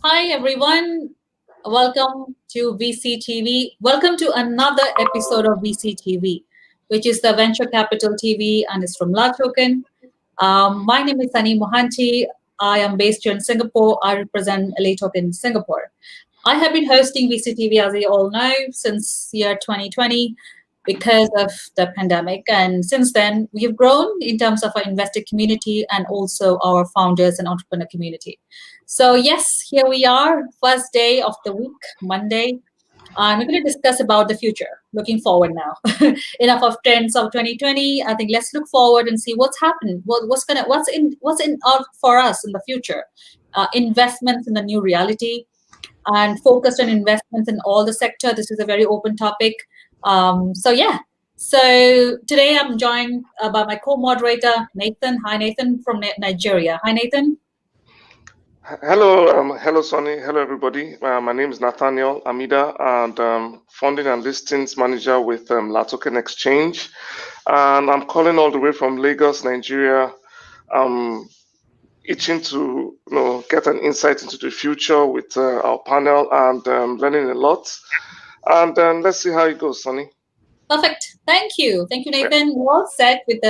Hi, everyone. Welcome to VCTV. Welcome to another episode of VCTV, which is the Venture Capital TV and is from LATOKEN. My name is Sunny Mohanty. I am based here in Singapore. I represent LATOKEN Singapore. I have been hosting VCTV, as you all know, since year 2020 because of the pandemic. And since then, we have grown in terms of our investor community and also our founders and entrepreneur community. So, yes, here we are, first day of the week, Monday. And we're going to discuss about the future, looking forward now. Enough of trends of 2020. I think let's look forward and see what's happened. What's in out for us in the future. Investments in the new reality and focused on investments in all the sector. This is a very open topic. So yeah. So today I'm joined by my co-moderator Nathan. Hi Nathan from Nigeria. Hi Nathan. Hello, Sonny. Hello, everybody. My name is Nathaniel Amida, and Funding and Listings Manager with LATOKEN Exchange. And I'm calling all the way from Lagos, Nigeria. Itching to get an insight into the future with our panel and learning a lot. And let's see how it goes, Sonny. Perfect. Thank you. Thank you, Nathan. We're all set with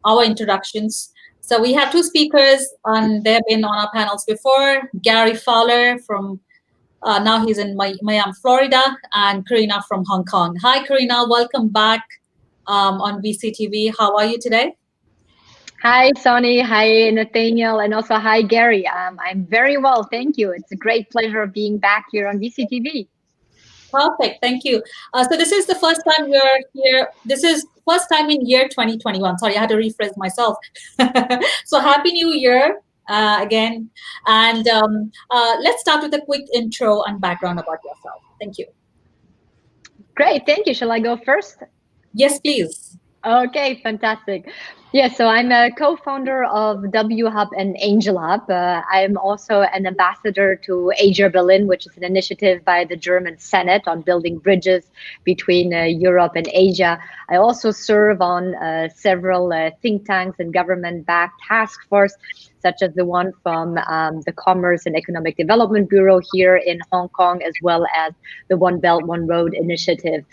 our introductions. So we have two speakers, and they've been on our panels before. Gary Fowler from now he's in Miami, Florida, and Karina from Hong Kong. Hi, Karina. Welcome back on VCTV. How are you today? Hi, Sonny. Hi, Nathaniel, and also hi, Gary. I'm very well, thank you. It's a great pleasure of being back here on VCTV. Perfect, thank you. So this is the first time we're here. This is first time in year 2021. Sorry, I had to rephrase myself. So happy New Year again. And let's start with a quick intro and background about yourself. Thank you. Great, thank you. Shall I go first? Yes, please. Okay, fantastic. Yeah, so I'm a co-founder of W Hub and Angel Hub. I'm also an ambassador to Asia Berlin, which is an initiative by the German Senate on building bridges between Europe and Asia. I also serve on several think tanks and government-backed task force, such as the one from the Commerce and Economic Development Bureau here in Hong Kong, as well as the One Belt, One Road initiative.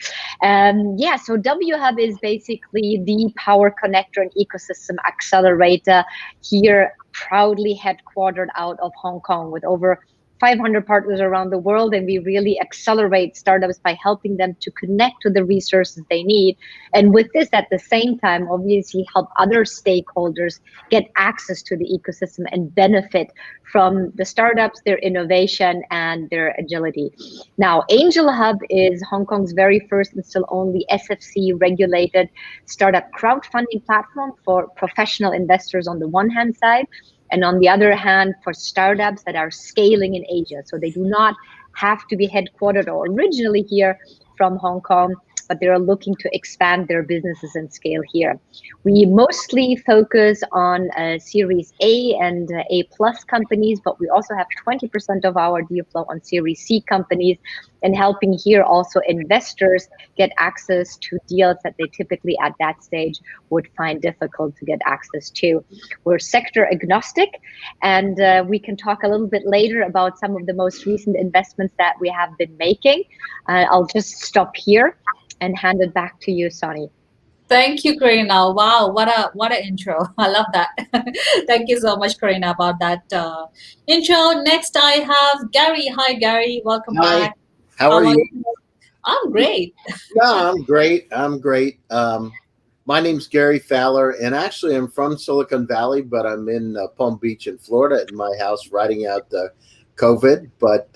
Yeah, so W Hub is basically the power connector and ecosystem accelerator here, proudly headquartered out of Hong Kong with over 500 partners around the world, and we really accelerate startups by helping them to connect to the resources they need. And with this, at the same time, obviously help other stakeholders get access to the ecosystem and benefit from the startups, their innovation, and their agility. Now, Angel Hub is Hong Kong's very first and still only SFC-regulated startup crowdfunding platform for professional investors on the one hand side, and on the other hand, for startups that are scaling in Asia. So they do not have to be headquartered or originally here from Hong Kong, but they are looking to expand their businesses and scale here. We mostly focus on Series A and A plus companies, but we also have 20% of our deal flow on Series C companies, and helping here also investors get access to deals that they typically at that stage would find difficult to get access to. We're sector agnostic, and we can talk a little bit later about some of the most recent investments that we have been making. I'll just stop here and hand it back to you, Sonny. Thank you, Karina. Wow, what a intro. I love that. Thank you so much, Karina, about that intro. Next, I have Gary. Hi, Gary. Welcome back. How are you? I'm great. Yeah, I'm great. I'm great. My name's Gary Fowler, and actually I'm from Silicon Valley, but I'm in Palm Beach in Florida at my house writing out COVID. But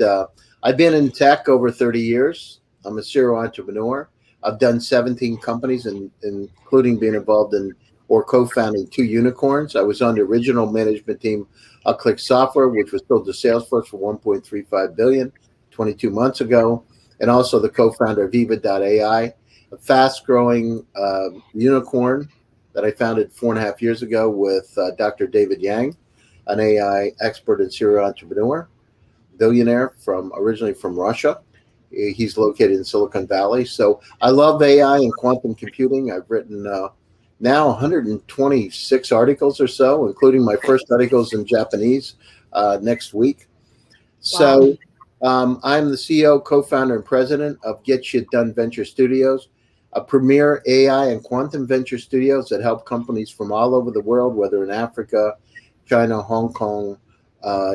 I've been in tech over 30 years. I'm a serial entrepreneur. I've done 17 companies, including being involved in or co-founding 2 unicorns. I was on the original management team of Click Software, which was sold to Salesforce for $1.35 billion 22 months ago, and also the co-founder of Viva.ai, a fast-growing unicorn that I founded 4.5 years ago with Dr. David Yang, an AI expert and serial entrepreneur, billionaire originally from Russia. He's located in Silicon Valley. So I love AI and quantum computing. I've written now 126 articles or so, including my first articles in Japanese next week. So I'm the CEO, co-founder, and president of Get Shit Done Venture Studios, a premier AI and quantum venture studios that help companies from all over the world, whether in Africa, China, Hong Kong,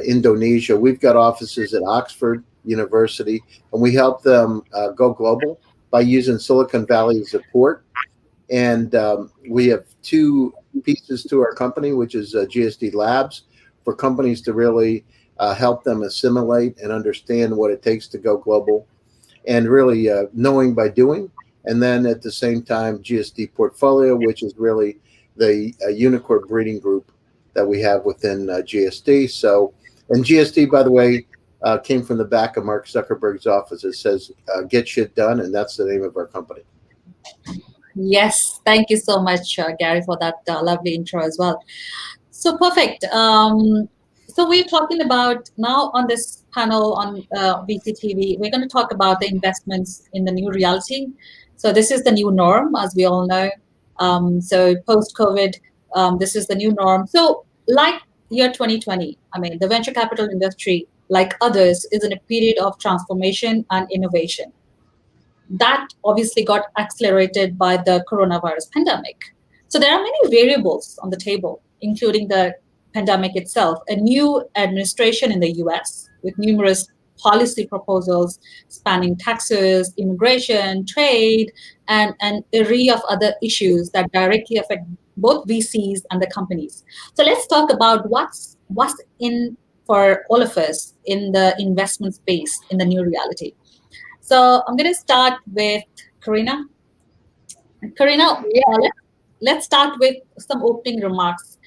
Indonesia. We've got offices at Oxford University, and we help them go global by using Silicon Valley as a port. And we have two pieces to our company, which is GSD Labs, for companies to really help them assimilate and understand what it takes to go global, and really knowing by doing. And then at the same time, GSD Portfolio, which is really the unicorn breeding group that we have within GSD. So, and GSD, by the way, came from the back of Mark Zuckerberg's office. It says "Get Shit Done," and that's the name of our company. Yes, thank you so much, Gary, for that lovely intro as well. So perfect. So we're talking about now on this panel on VCTV, we're going to talk about the investments in the new reality. So this is the new norm, as we all know. So post-COVID, this is the new norm. So like year 2020, I mean, the venture capital industry, like others, is in a period of transformation and innovation. That obviously got accelerated by the coronavirus pandemic. So there are many variables on the table, including the pandemic itself, a new administration in the US with numerous policy proposals spanning taxes, immigration, trade, and an array of other issues that directly affect both VCs and the companies. So let's talk about what's in for all of us in the investment space in the new reality. So I'm going to start with Karina. Karina, let's start with some opening remarks.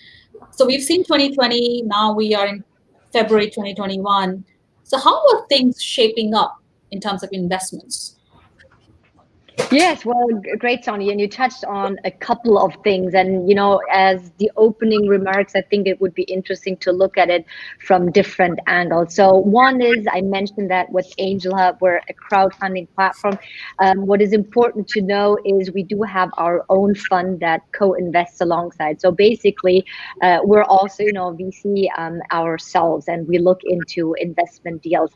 So we've seen 2020, now we are in February 2021. So how are things shaping up in terms of investments? Yes, well, great, Sonny. And you touched on a couple of things. And, you know, as the opening remarks, I think it would be interesting to look at it from different angles. So one is, I mentioned that with Angel Hub, we're a crowdfunding platform. What is important to know is we do have our own fund that co-invests alongside. So basically, we're also, you know, VC ourselves, and we look into investment deals.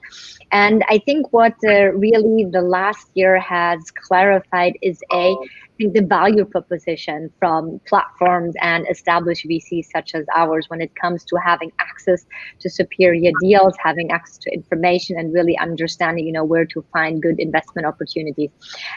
And I think what really the last year has clarified is I think the value proposition from platforms and established VCs such as ours when it comes to having access to superior deals, having access to information, and really understanding, you know, where to find good investment opportunities.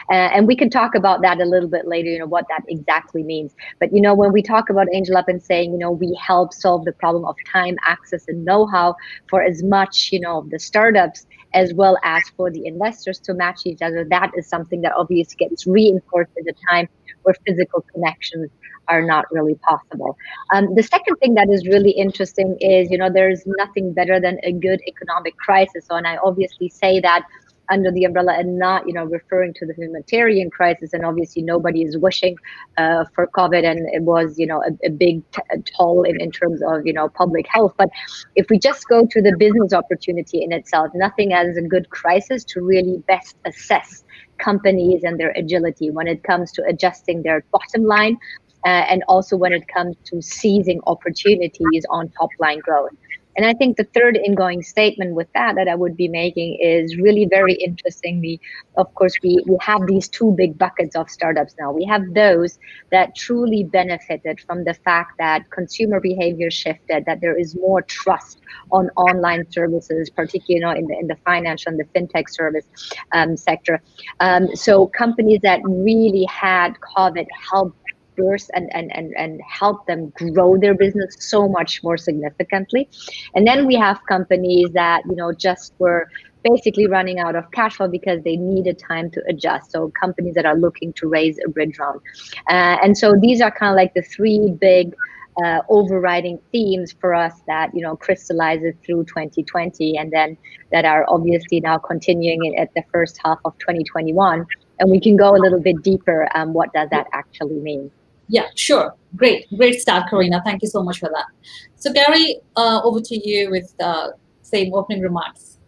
And we can talk about that a little bit later, you know, what that exactly means. But, you know, when we talk about Angel Up and saying, you know, we help solve the problem of time, access, and know-how for as much, you know, the startups as well as for the investors to match each other, that is something that obviously gets reinforced at a time where physical connections are not really possible. The second thing that is really interesting is, you know, there's nothing better than a good economic crisis. So, and I obviously say that under the umbrella and not, you know, referring to the humanitarian crisis. And obviously nobody is wishing for COVID, and it was, you know, a big toll in terms of, you know, public health. But if we just go to the business opportunity in itself, nothing as a good crisis to really best assess companies and their agility when it comes to adjusting their bottom line, and also when it comes to seizing opportunities on top line growth. And I think the third ingoing statement with that I would be making is really very interestingly, of course, we have these two big buckets of startups now. We have those that truly benefited from the fact that consumer behavior shifted, that there is more trust on online services, particularly, you know, in the financial and the fintech service sector. So companies that really had COVID helped burst and help them grow their business so much more significantly. And then we have companies that, you know, just were basically running out of cash flow because they needed time to adjust. So companies that are looking to raise a bridge round. And so these are kind of like the three big overriding themes for us that, you know, crystallizes through 2020 and then that are obviously now continuing at the first half of 2021. And we can go a little bit deeper. What does that actually mean? Yeah, sure. Great start, Karina. Thank you so much for that. So Gary, over to you with same opening remarks.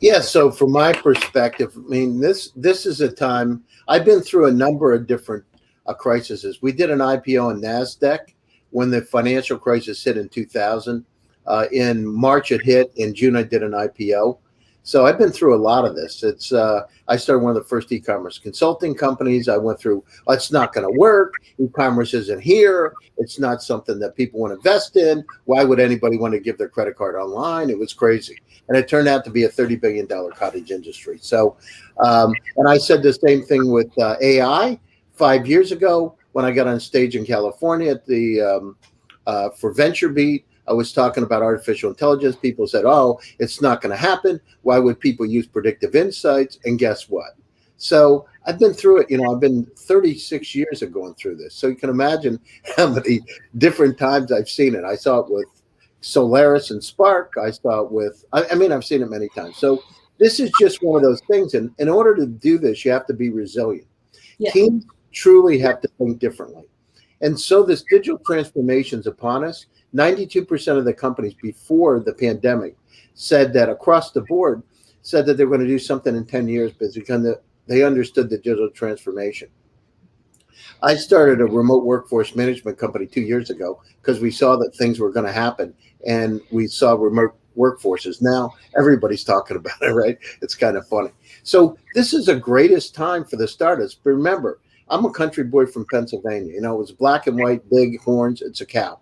Yeah, so from my perspective, I mean, this is a time, I've been through a number of different crises. We did an IPO on NASDAQ when the financial crisis hit in 2000. In March it hit. In June I did an IPO. So I've been through a lot of this. I started one of the first e-commerce consulting companies. I went through, oh, it's not going to work. E-commerce isn't here. It's not something that people want to invest in. Why would anybody want to give their credit card online? It was crazy. And it turned out to be a $30 billion cottage industry. So, and I said the same thing with AI 5 years ago when I got on stage in California at the for VentureBeat. I was talking about artificial intelligence. People said, oh, it's not going to happen. Why would people use predictive insights? And guess what? So I've been through it. I've been 36 years of going through this. So you can imagine how many different times I've seen it. I saw it with Solaris and Spark. I saw it with, I've seen it many times. So this is just one of those things. And in order to do this, you have to be resilient. Yeah. Teams truly have to think differently. And so this digital transformation is upon us. 92% of the companies before the pandemic said that across the board said that they were going to do something in 10 years because they understood the digital transformation. I started a remote workforce management company 2 years ago because we saw that things were going to happen and we saw remote workforces. Now everybody's talking about it, right? It's kind of funny. So this is the greatest time for the startups. But remember, I'm a country boy from Pennsylvania. It was black and white, big horns. It's a cow.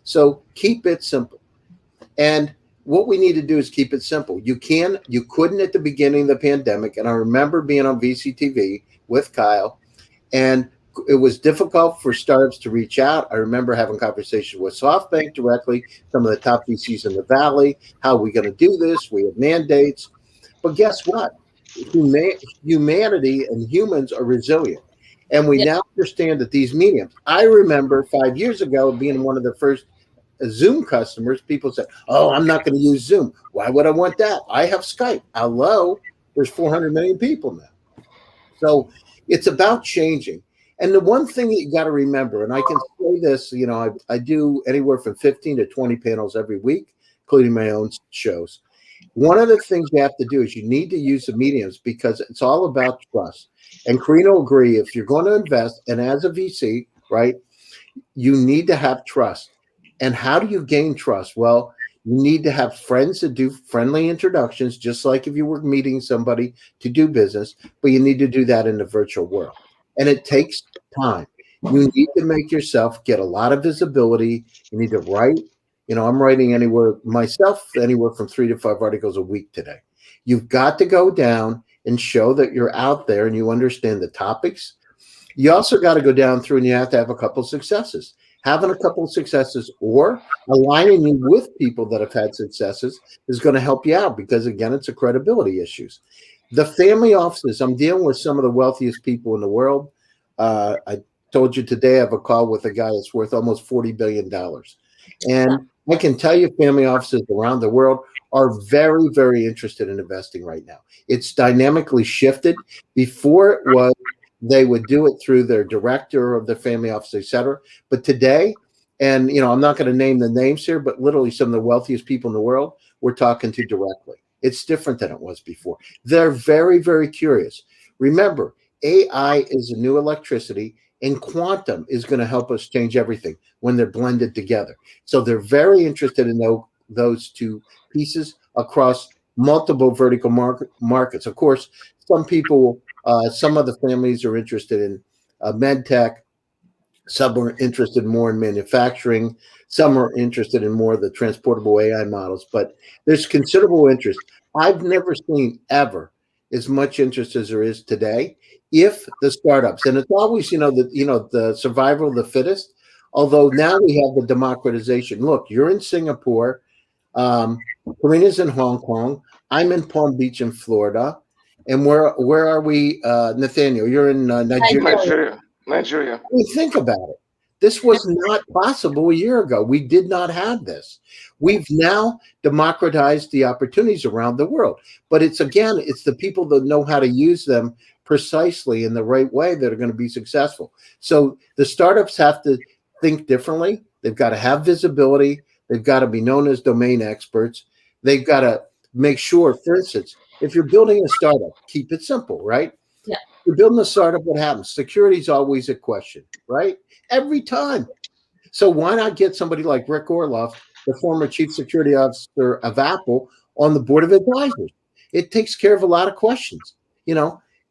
So keep it simple. And what we need to do is keep it simple. You couldn't at the beginning of the pandemic. And I remember being on VCTV with Kyle, and it was difficult for startups to reach out. I remember having conversations with SoftBank directly, some of the top VCs in the Valley. How are we going to do this? We have mandates. But guess what? Humanity and humans are resilient. And we now understand that these mediums, I remember 5 years ago being one of the first Zoom customers, people said, oh, I'm not going to use Zoom. Why would I want that? I have Skype. Hello, there's 400 million people now. So it's about changing. And the one thing that you got to remember, and I can say this, I do anywhere from 15 to 20 panels every week, including my own shows. One of the things you have to do is you need to use the mediums because it's all about trust. And Karina will agree, if you're going to invest, and as a VC, right, you need to have trust. And how do you gain trust? Well, you need to have friends that do friendly introductions, just like if you were meeting somebody to do business, but you need to do that in the virtual world. And it takes time. You need to make yourself get a lot of visibility. You need to write. I'm writing anywhere from 3 to 5 articles a week today. You've got to go down and show that you're out there and you understand the topics. You also got to go down through and you have to have a couple of successes. Having a couple of successes or aligning you with people that have had successes is going to help you out because, again, it's a credibility issues. The family offices, I'm dealing with some of the wealthiest people in the world. I told you today I have a call with a guy that's worth almost $40 billion. And I can tell you family offices around the world are very, very interested in investing right now. It's dynamically shifted. Before it was they would do it through their director of the family office, et cetera. But today, and I'm not going to name the names here, but literally some of the wealthiest people in the world we're talking to directly. It's different than it was before. They're very, very curious. Remember, AI is a new electricity, and quantum is going to help us change everything when they're blended together. So they're very interested in those two pieces across multiple vertical markets. Of course, some people, some of the families are interested in med tech. Some are interested more in manufacturing. Some are interested in more of the transportable AI models. But there's considerable interest. I've never seen ever as much interest as there is today. If the startups, and it's always, the survival of the fittest. Although now we have the democratization. Look, you're in Singapore. Karina's in Hong Kong. I'm in Palm Beach in Florida. And where are we, Nathaniel? You're in Nigeria. Nigeria. I mean, think about it. This was not possible a year ago. We did not have this. We've now democratized the opportunities around the world. But it's the people that know how to use them precisely in the right way that are going to be successful. So the startups have to think differently. They've got to have visibility. They've got to be known as domain experts. They've got to make sure, for instance, if you're building a startup, keep it simple, right? Yeah. You're building a startup, what happens? Security is always a question, right? Every time. So why not get somebody like Rick Orloff the former chief security officer of Apple, on the board of advisors. It takes care of a lot of questions.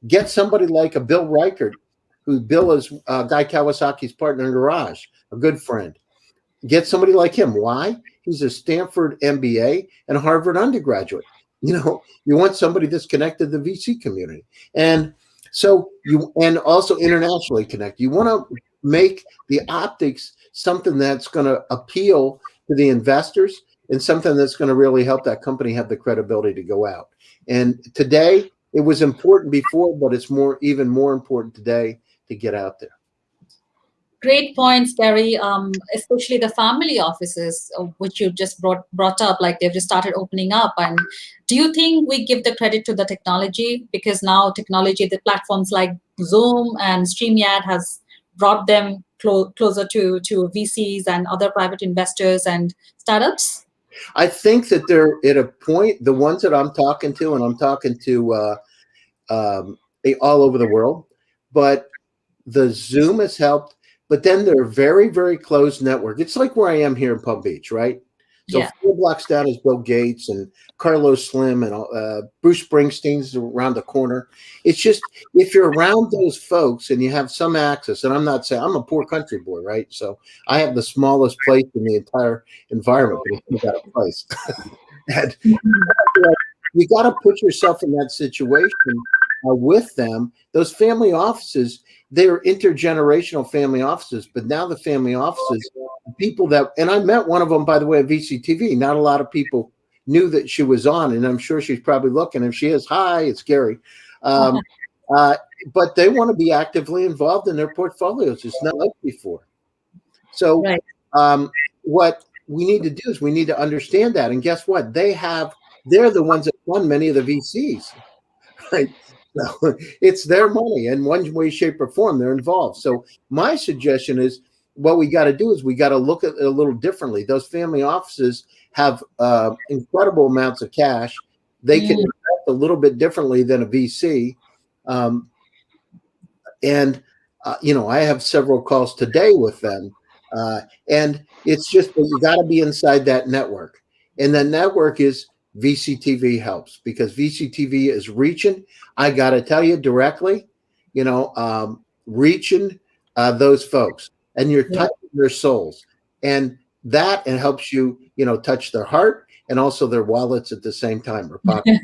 Get somebody like a Bill Reichert, who Bill is Guy Kawasaki's partner in Garage, a good friend. Get somebody like him. Why? He's a Stanford MBA and a Harvard undergraduate. You want somebody that's connected to the VC community. And so and also internationally connect. You want to make the optics something that's going to appeal to the investors and something that's going to really help that company have the credibility to go out. And today, it was important before, but it's even more important today to get out there. Great points, Gary. Especially the family offices, which you just brought up, like they've just started opening up. And do you think we give the credit to the technology? Because now technology, the platforms like Zoom and StreamYard has brought them closer to VCs and other private investors and startups? I think that they're at a point, the ones that I'm talking to, and I'm talking to all over the world, but the Zoom has helped. But then they're very, very closed network. It's like where I am here in Palm Beach, right? So 4 blocks down is Bill Gates and Carlos Slim and Bruce Springsteen's around the corner. It's just, if you're around those folks and you have some access, and I'm not saying, I'm a poor country boy, right? So I have the smallest place in the entire environment, but it's got a place. And you got to put yourself in that situation with them. Those family offices, they're intergenerational family offices, but now the family offices, people that, and I met one of them, by the way, at VCTV. Not a lot of people knew that she was on, and I'm sure she's probably looking. If she is, hi, it's Gary. But they want to be actively involved in their portfolios. It's not like before. So what we need to do is we need to understand that. And guess what? They're the ones that fund many of the VCs, right? So it's their money in one way, shape, or form. They're involved. So my suggestion is, what we got to do is we got to look at it a little differently. Those family offices have incredible amounts of cash. They can invest a little bit differently than a VC. I have several calls today with them. And it's just that you got to be inside that network. And the network is VCTV helps, because VCTV is reaching. I got to tell you directly, reaching those folks, and you're touching their souls, and that helps you, touch their heart and also their wallets at the same time, or pocket.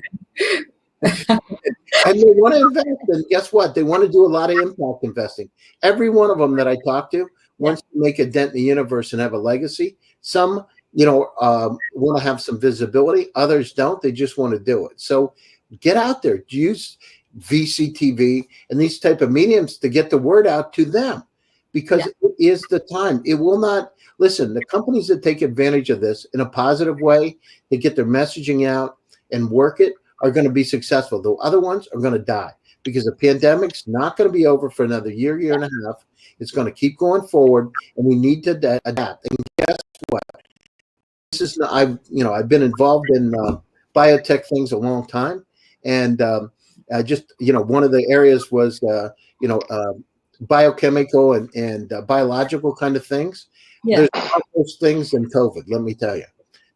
And they want to invest, and guess what? They want to do a lot of impact investing. Every one of them that I talk to wants to make a dent in the universe and have a legacy. Some want to have some visibility. Others don't. They just want to do it. So get out there. Use VCTV and these type of mediums to get the word out to them, because it is the time. It will not, listen, the companies that take advantage of this in a positive way, to get their messaging out and work it, are going to be successful. The other ones are going to die, because the pandemic's not going to be over for another year and a half. It's going to keep going forward, and we need to adapt. And guess what? This is, I've been involved in biotech things a long time, and one of the areas was biochemical and biological kind of things. There's all those things in COVID, let me tell you.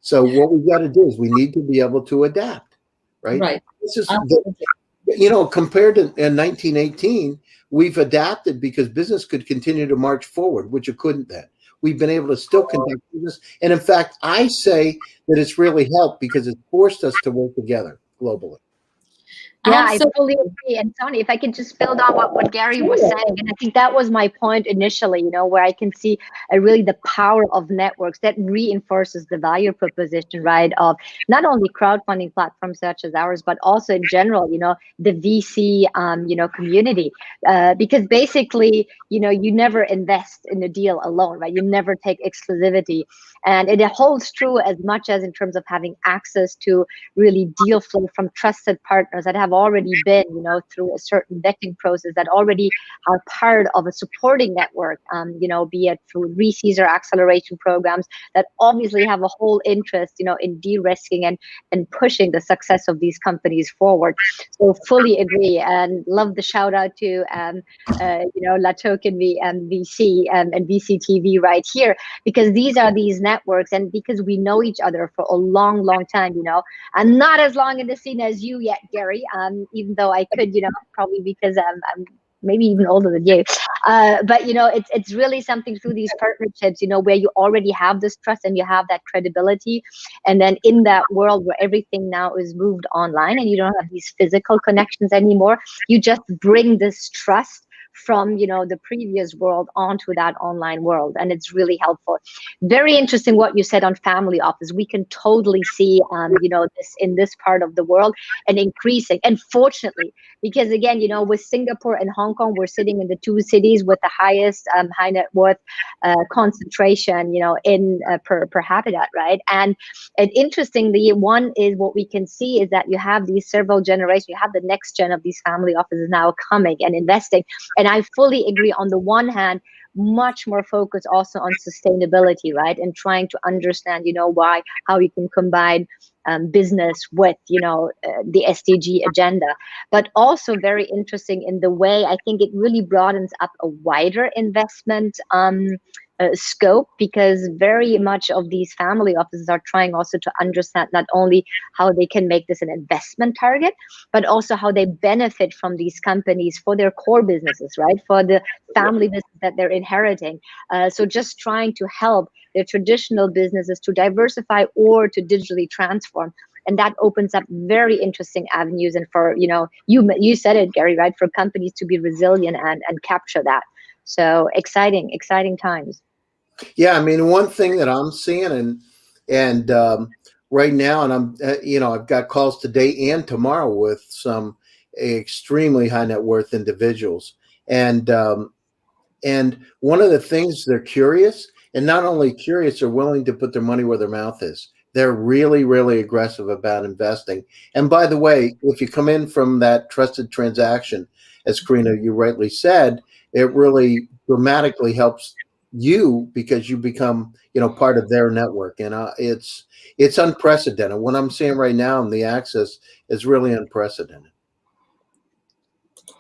So what we got to do is we need to be able to adapt, right? Right. This is compared to in 1918, we've adapted because business could continue to march forward, which it couldn't then. We've been able to still conduct business. And in fact, I say that it's really helped because it's forced us to work together globally. Yeah, I totally agree. And Tony, if I could just build on what Gary was saying, and I think that was my point initially, where I can see really the power of networks that reinforces the value proposition, right, of not only crowdfunding platforms such as ours, but also in general, the VC, community, because basically, you never invest in a deal alone, right? You never take exclusivity. And it holds true as much as in terms of having access to really deal flow from trusted partners that have already been, through a certain vetting process, that already are part of a supporting network, be it through reseeds or acceleration programs, that obviously have a whole interest, in de-risking and pushing the success of these companies forward. So fully agree, and love the shout out to LATOKEN VC and VCTV right here, because these networks, and because we know each other for a long, long time. I'm not as long in the scene as you yet, Gary. Even though I could, probably because I'm maybe even older than you. But it's really something through these partnerships, where you already have this trust and you have that credibility. And then in that world where everything now is moved online and you don't have these physical connections anymore, you just bring this trust from the previous world onto that online world, and it's really helpful. Very interesting what you said on family office. We can totally see this in this part of the world, and increasing. And fortunately, because again, with Singapore and Hong Kong, we're sitting in the two cities with the highest high net worth concentration in per habitat, right? And interestingly, one is what we can see is that you have these several generations, you have the next gen of these family offices now coming and investing. And I fully agree, on the one hand, much more focus also on sustainability, right? And trying to understand, how you can combine business with, the SDG agenda. But also very interesting in the way, I think it really broadens up a wider investment scope, because very much of these family offices are trying also to understand not only how they can make this an investment target, but also how they benefit from these companies for their core businesses, right? For the family business that they're inheriting. So just trying to help their traditional businesses to diversify or to digitally transform. And that opens up very interesting avenues. And for, you said it, Gary, right? For companies to be resilient and capture that. So exciting times. Yeah, I mean, one thing that I'm seeing, and right now, and I'm I've got calls today and tomorrow with some extremely high net worth individuals, and one of the things, they're curious, and not only curious, they're willing to put their money where their mouth is. They're really, really aggressive about investing. And by the way, if you come in from that trusted transaction, as Karina, you rightly said, it really dramatically helps you, because you become part of their network. And it's unprecedented. What I'm seeing right now in the access is really unprecedented.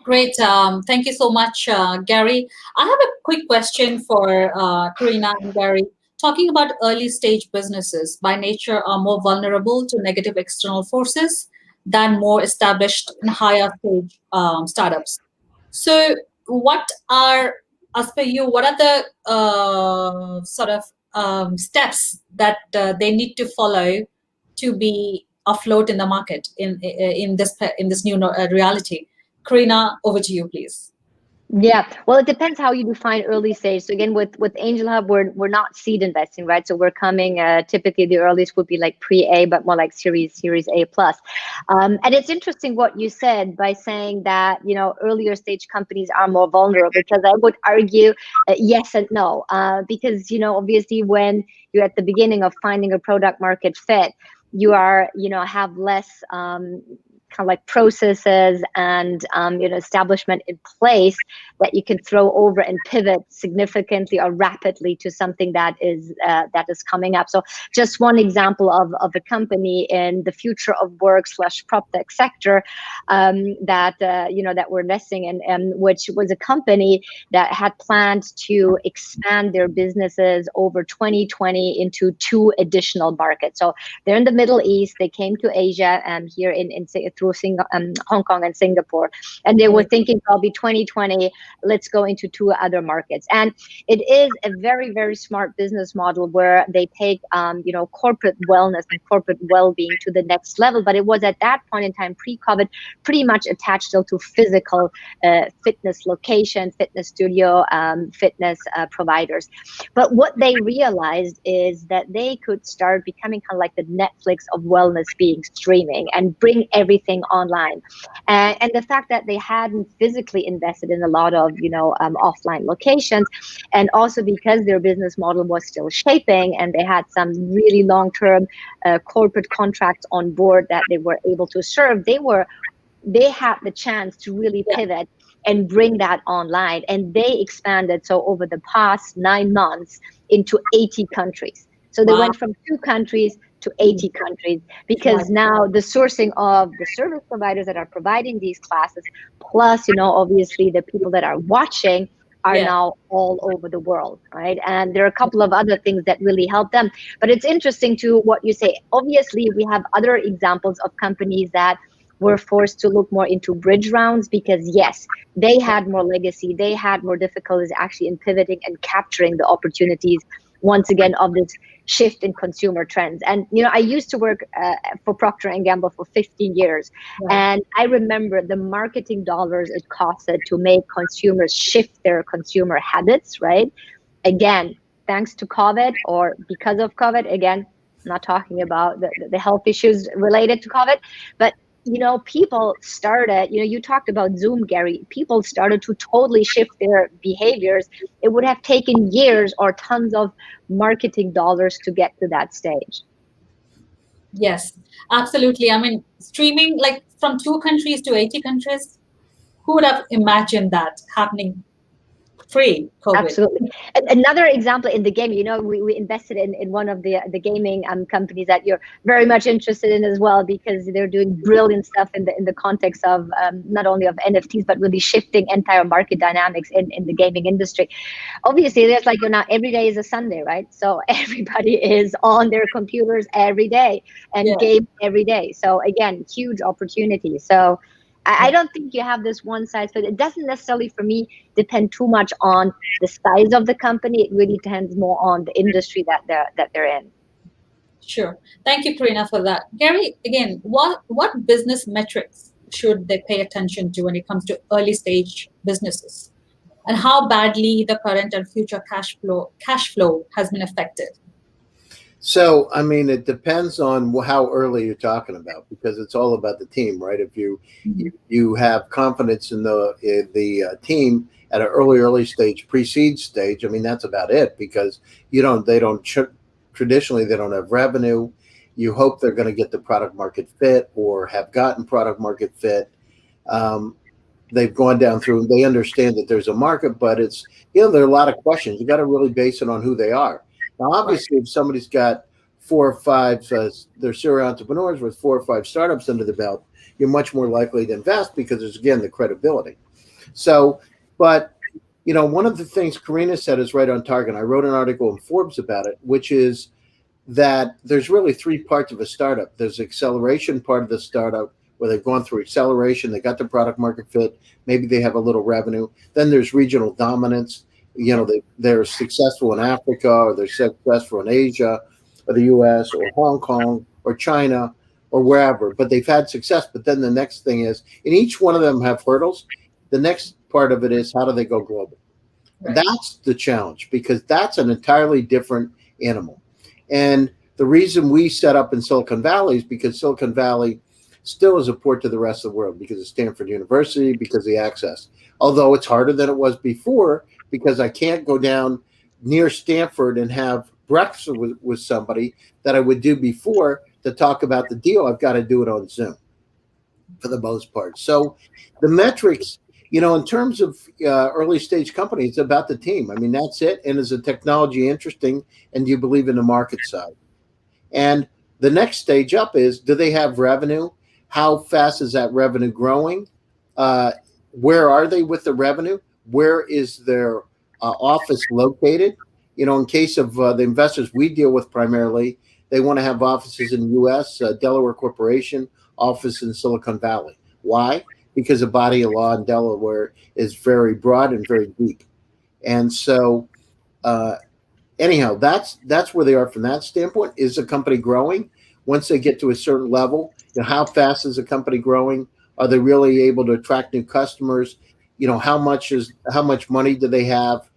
Great. Thank you so much, Gary. I have a quick question for Karina and Gary. Talking about early stage businesses, by nature, are more vulnerable to negative external forces than more established and higher stage startups. So, as per you, what are the sort of steps that they need to follow to be afloat in the market in this new reality? Karina, over to you, please. Yeah, well, it depends how you define early stage. So again, with Angel Hub, we're not seed investing, right? So we're coming. Typically, the earliest would be like pre-A, but more like Series A plus. And it's interesting what you said by saying that earlier stage companies are more vulnerable, because I would argue yes and no. Because obviously when you're at the beginning of finding a product market fit, you are have less kind of like processes and establishment in place that you can throw over and pivot significantly or rapidly to something that is coming up. So just one example of a company in the future of work / prop tech sector that we're investing in, which was a company that had planned to expand their businesses over 2020 into 2 additional markets. So they're in the Middle East. They came to Asia and here through Hong Kong and Singapore, and they were thinking probably 2020, let's go into 2 other markets. And it is a very, very smart business model where they take corporate wellness and corporate well-being to the next level. But it was at that point in time, pre-COVID, pretty much attached still to physical fitness location, fitness studio, fitness providers. But what they realized is that they could start becoming kind of like the Netflix of wellness being streaming and bring everything online. And the fact that they hadn't physically invested in a lot of offline locations, and also because their business model was still shaping and they had some really long-term corporate contracts on board that they were able to serve, they were they had the chance to really Yeah. pivot and bring that online. And they expanded. So over the past 9 months into 80 countries. So they Wow. went from 2 countries to 80 countries Right. because now the sourcing of the service providers that are providing these classes, plus, obviously the people that are watching are Yeah. now all over the world, right? And there are a couple of other things that really help them. But it's interesting to what you say. Obviously, we have other examples of companies that were forced to look more into bridge rounds because, yes, they had more legacy, they had more difficulties actually in pivoting and capturing the opportunities once again of this shift in consumer trends. And I used to work for Procter and Gamble for 15 years, Right. and I remember the marketing dollars it costed to make consumers shift their consumer habits, right? Again, thanks to COVID or because of COVID, again, I'm not talking about the health issues related to COVID, but people started, you talked about Zoom, Gary, people started to totally shift their behaviors. It would have taken years or tons of marketing dollars to get to that stage. Yes, absolutely. I mean, streaming like from 2 countries to 80 countries, who would have imagined that happening pre-COVID? Absolutely. Another example in the game, we invested in one of the gaming companies that you're very much interested in as well, because they're doing brilliant stuff in the context of not only of NFTs, but really shifting entire market dynamics in the gaming industry. Obviously, there's like, every day is a Sunday, right? So everybody is on their computers every day and Yeah. game every day. So again, huge opportunity. So I Yeah. don't think you have this one size fit. It doesn't necessarily, for me, depend too much on the size of the company. It really depends more on the industry that they're in. Sure. Thank you, Karina, for that. Gary, again, what business metrics should they pay attention to when it comes to early stage businesses? And how badly the current and future cash flow has been affected? So, I mean, it depends on how early you're talking about, because it's all about the team, right? If you have confidence in the team at an early stage, pre-seed stage, I mean, that's about it, because traditionally they don't have revenue. You hope they're going to get the product market fit or have gotten product market fit. Um, they've gone down through, they understand that there's a market, but it's, there are a lot of questions. You got to really base it on who they are. Now, Right. obviously, if somebody's got 4 or 5, they're serial entrepreneurs with 4 or 5 startups under the belt, you're much more likely to invest because there's, again, the credibility. So, but, one of the things Karina said is right on target. I wrote an article in Forbes about it, which is that there's really 3 parts of a startup. There's the acceleration part of the startup, where they've gone through acceleration, they got the product market fit, maybe they have a little revenue. Then there's regional dominance. They're successful in Africa, or they're successful in Asia, or the US, or Hong Kong, or China, or wherever, but they've had success. But then the next thing is, and each one of them have hurdles. The next part of it is, how do they go global? And Right. that's the challenge, because that's an entirely different animal. And the reason we set up in Silicon Valley is because Silicon Valley still is a port to the rest of the world, because of Stanford University, because of the access. Although it's harder than it was before, because I can't go down near Stanford and have breakfast with somebody that I would do before to talk about the deal. I've got to do it on Zoom for the most part. So the metrics, in terms of early stage companies, it's about the team. I mean, that's it. And is the technology interesting? And do you believe in the market side? And the next stage up is, do they have revenue? How fast is that revenue growing? Where are they with the revenue? Where is their office located? In case of the investors we deal with primarily, they want to have offices in the U.S., Delaware Corporation, office in Silicon Valley. Why? Because the body of law in Delaware is very broad and very deep. And so, anyhow, that's where they are from that standpoint. Is the company growing? Once they get to a certain level, how fast is the company growing? Are they really able to attract new customers? How much money do they have?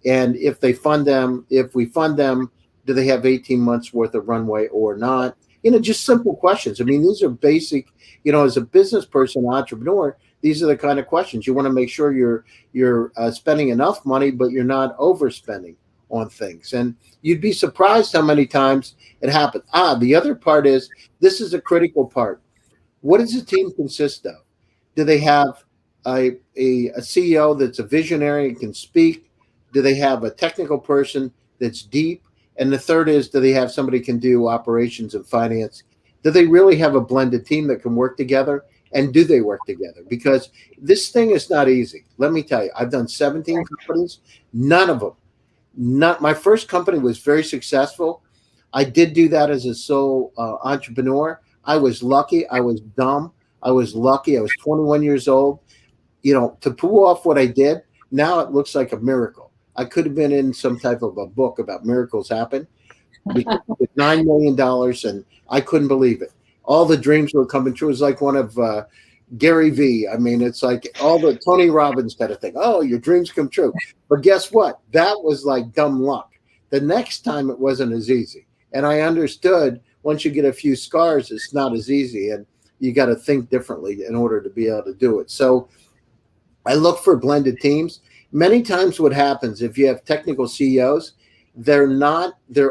And if we fund them, do they have 18 months worth of runway or not? Just simple questions. I mean, these are basic, as a business person, entrepreneur, these are the kind of questions you want to make sure you're spending enough money, but you're not overspending on things. And you'd be surprised how many times it happens. The other part is, this is a critical part. What does the team consist of? Do they have a CEO that's a visionary and can speak? Do they have a technical person that's deep? And the third is, do they have somebody who can do operations and finance? Do they really have a blended team that can work together? And do they work together? Because this thing is not easy. Let me tell you, I've done 17 companies. None of them, not my first company was very successful. I did do that as a sole entrepreneur. I was lucky. I was dumb. I was lucky. I was 21 years old. To pull off what I did, now it looks like a miracle. I could have been in some type of a book about miracles happen because with $9 million, and I couldn't believe it. All the dreams were coming true. It was like one of Gary V. I mean, it's like all the Tony Robbins kind of thing. Oh, your dreams come true. But guess what? That was like dumb luck. The next time it wasn't as easy. And I understood once you get a few scars, it's not as easy. And you got to think differently in order to be able to do it. So I look for blended teams. Many times what happens if you have technical CEOs, they're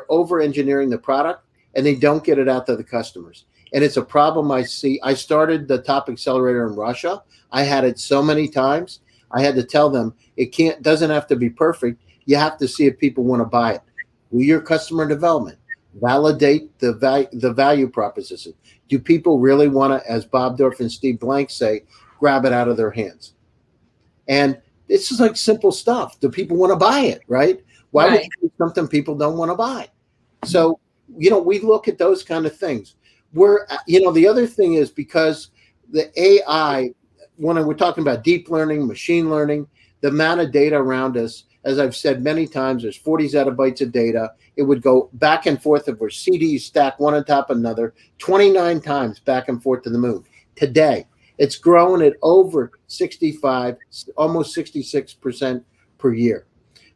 over engineering the product and they don't get it out to the customers. And it's a problem I see. I started the top accelerator in Russia. I had it so many times. I had to tell them doesn't have to be perfect. You have to see if people want to buy it. Do your customer development. Validate the value proposition. Do people really want to, as Bob Dorff and Steve Blank say, grab it out of their hands? And it's just like simple stuff. Do people want to buy it, right? Why would you do something people don't want to buy? So, we look at those kind of things. The other thing is because the AI, when we're talking about deep learning, machine learning, the amount of data around us, as I've said many times, there's 40 zettabytes of data. It would go back and forth if we're CDs stacked one on top of another, 29 times back and forth to the moon. Today, it's grown at over 65, almost 66% per year.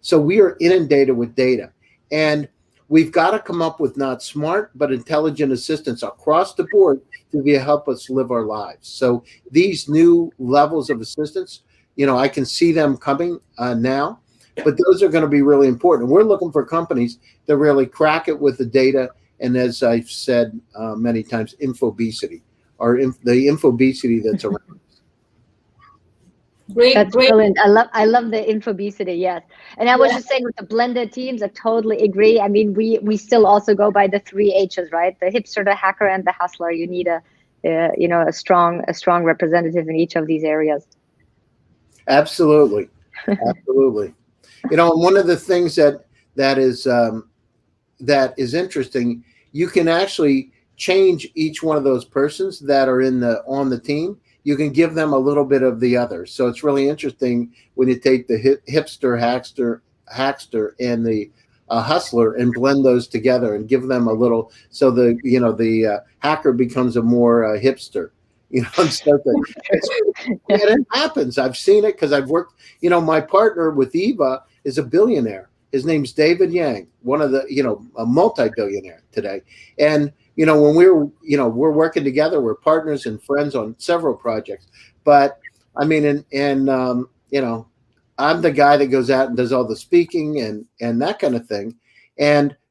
So we are inundated with data. And we've got to come up with not smart, but intelligent assistants across the board to help us live our lives. So these new levels of assistance, I can see them coming now, but those are going to be really important. We're looking for companies that really crack it with the data. And as I've said many times, infobesity, or the infobesity that's around. That's brilliant. I love the infobesity. Yes, and I was just saying with the blended teams, I totally agree. I mean, we still also go by the 3 H's, right? The hipster, the hacker, and the hustler. You need a strong representative in each of these areas. Absolutely, absolutely. And one of the things that is interesting, you can actually change each one of those persons that are on the team. You can give them a little bit of the other. So it's really interesting when you take the hipster, hackster, and the hustler and blend those together and give them a little. So the hacker becomes a more hipster, and stuff. It happens. I've seen it because I've worked. My partner with Eva is a billionaire. His name's David Yang, one of a multi-billionaire today. And when we're working together, we're partners and friends on several projects. But I mean, I'm the guy that goes out and does all the speaking and that kind of thing.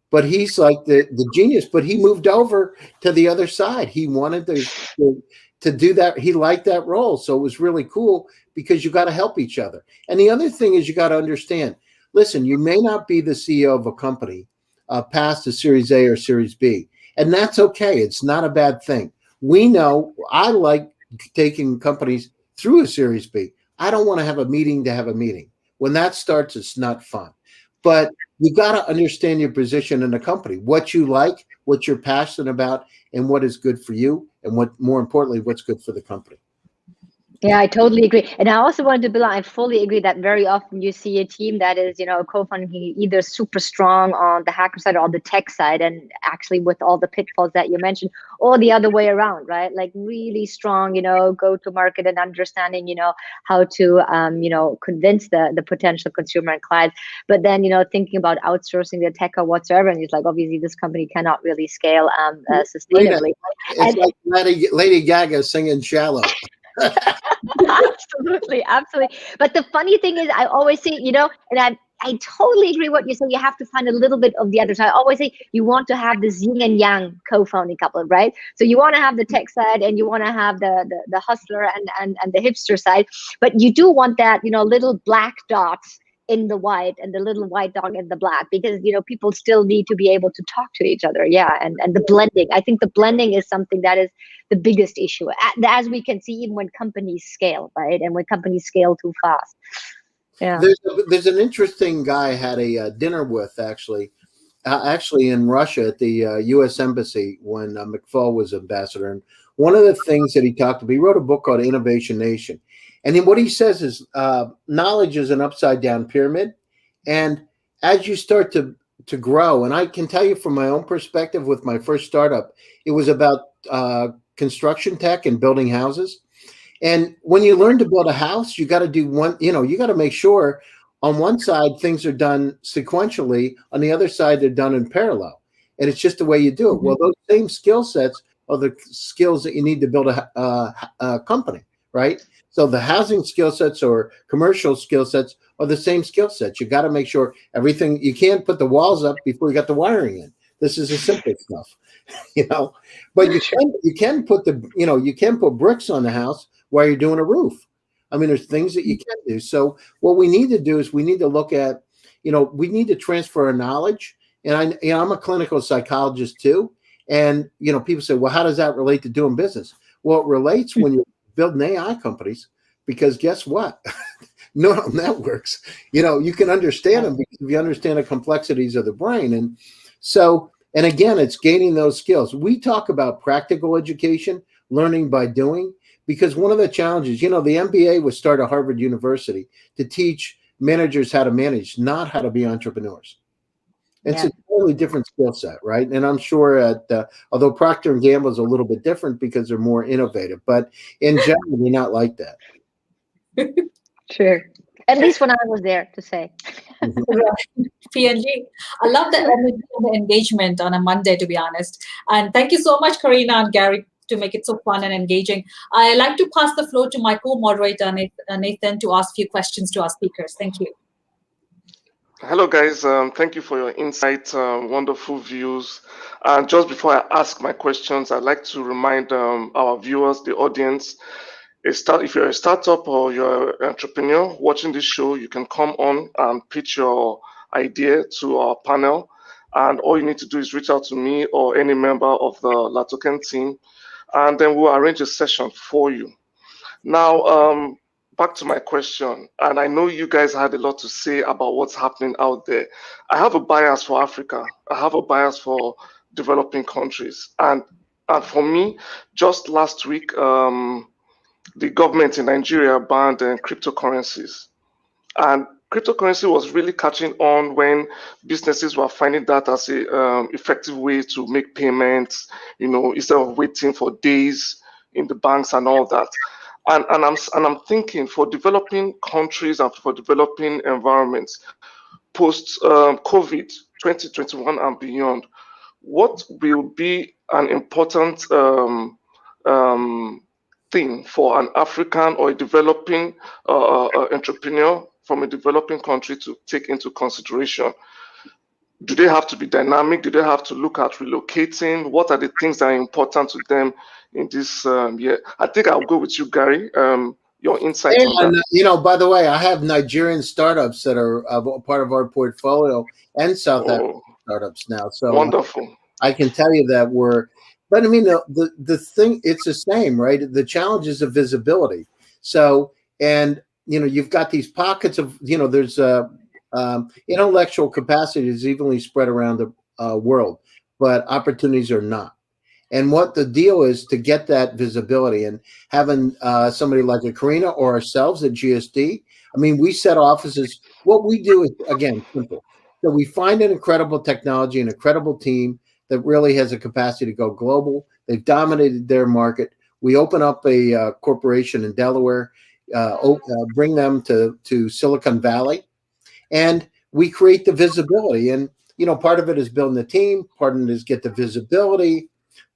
But he's like the genius. But he moved over to the other side. He wanted to do that. He liked that role, so it was really cool because you got to help each other. And the other thing is you got to understand. Listen, you may not be the CEO of a company past the Series A or Series B. And that's okay. It's not a bad thing. We know I like taking companies through a Series B. I don't want to have a meeting to have a meeting. When that starts, it's not fun. But you got to understand your position in the company, what you like, what you're passionate about, and what is good for you, and what, more importantly, what's good for the company. Yeah, I totally agree. And I also wanted to build on, I fully agree that very often you see a team that is, co-founding either super strong on the hacker side or on the tech side, and actually with all the pitfalls that you mentioned, or the other way around, right? Like really strong, go to market and understanding, how to, convince the potential consumer and clients. But then, thinking about outsourcing the tech or whatsoever, and it's like, obviously this company cannot really scale sustainably. It's like Lady Gaga singing Shallow. Absolutely. But the funny thing is, I always see, and I totally agree what you say. You have to find a little bit of the other side. I always say you want to have this yin and yang co-founding couple, right? So you want to have the tech side and you want to have the hustler and the hipster side, but you do want that, little black dots in the white and the little white dog in the black, because people still need to be able to talk to each other. Yeah, and the blending. I think the blending is something that is the biggest issue, as we can see even when companies scale, right? And when companies scale too fast. Yeah. There's an interesting guy I had a dinner with actually in Russia at the U.S. Embassy when McFall was ambassador. And one of the things that he talked about, he wrote a book called Innovation Nation. And then what he says is knowledge is an upside down pyramid. And as you start to grow, and I can tell you from my own perspective with my first startup, it was about construction tech and building houses. And when you learn to build a house, you got to do one, you got to make sure on one side things are done sequentially, on the other side they're done in parallel. And it's just the way you do it. Well, those same skill sets are the skills that you need to build a company, right? So the housing skill sets or commercial skill sets are the same skill sets. You got to make sure everything, you can't put the walls up before you got the wiring in. This is the simple stuff, but you can put you can put bricks on the house while you're doing a roof. I mean, there's things that you can do. So what we need to do is we need to look at, we need to transfer our knowledge. And I'm a clinical psychologist too. And, people say, well, how does that relate to doing business? Well, it relates when you're building AI companies, because guess what? Neural networks, you can understand them because you understand the complexities of the brain. And so, and again, it's gaining those skills. We talk about practical education, learning by doing, because one of the challenges, the MBA was started at Harvard University to teach managers how to manage, not how to be entrepreneurs. It's a totally different skill set, right? And I'm sure although Procter & Gamble is a little bit different because they're more innovative, but in general, they're not like that. Sure. At least when I was there, to say. P&G. I love the energy and the engagement on a Monday, to be honest. And thank you so much, Karina and Gary, to make it so fun and engaging. I like to pass the floor to my co-moderator, Nathan, to ask a few questions to our speakers. Thank you. Hello, guys. Thank you for your insight, wonderful views. And just before I ask my questions, I'd like to remind our viewers, the audience, if you're a startup or you're an entrepreneur watching this show, you can come on and pitch your idea to our panel. And all you need to do is reach out to me or any member of the LATOKEN team, and then we'll arrange a session for you. Now, back to my question, and I know you guys had a lot to say about what's happening out there. I have a bias for Africa. I have a bias for developing countries. And for me, just last week, the government in Nigeria banned cryptocurrencies. And cryptocurrency was really catching on when businesses were finding that as a effective way to make payments, instead of waiting for days in the banks and all that. And I'm thinking, for developing countries and for developing environments post COVID 2021 and beyond, what will be an important thing for an African or a developing entrepreneur from a developing country to take into consideration? Do they have to be dynamic? Do they have to look at relocating? What are the things that are important to them in this year? I think I'll go with you, Gary. Your insight on that. By the way, I have Nigerian startups that are part of our portfolio and South African startups now. So wonderful. I can tell you that but I mean, the thing, it's the same, right? The challenge is the visibility. So, and, you've got these pockets of, there's intellectual capacity is evenly spread around the world, but opportunities are not. And what the deal is to get that visibility, and having somebody like a Karina or ourselves at GSD, I mean, we set offices. What we do is, again, simple. So we find an incredible technology, an incredible team that really has a capacity to go global. They've dominated their market. We open up a corporation in Delaware, bring them to Silicon Valley, and we create the visibility. And, part of it is building the team, part of it is get the visibility,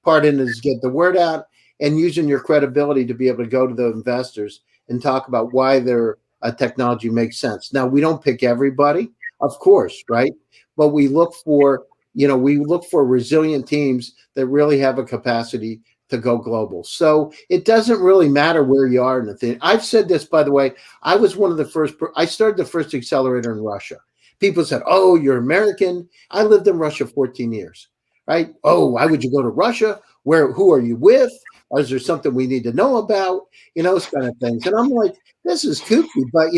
part of it is get the word out, and using your credibility to be able to go to the investors and talk about why their technology makes sense. Now, we don't pick everybody. of course, right? But we look for, we look for resilient teams that really have a capacity to go global. So it doesn't really matter where you are in the thing. I've said this, by the way. I was one of the first. I started the first accelerator in Russia. People said, "Oh, you're American." I lived in Russia 14 years. Right? Oh, why would you go to Russia? Where? Who are you with? Or is there something we need to know about? Those kind of things. And I'm like, this is kooky, but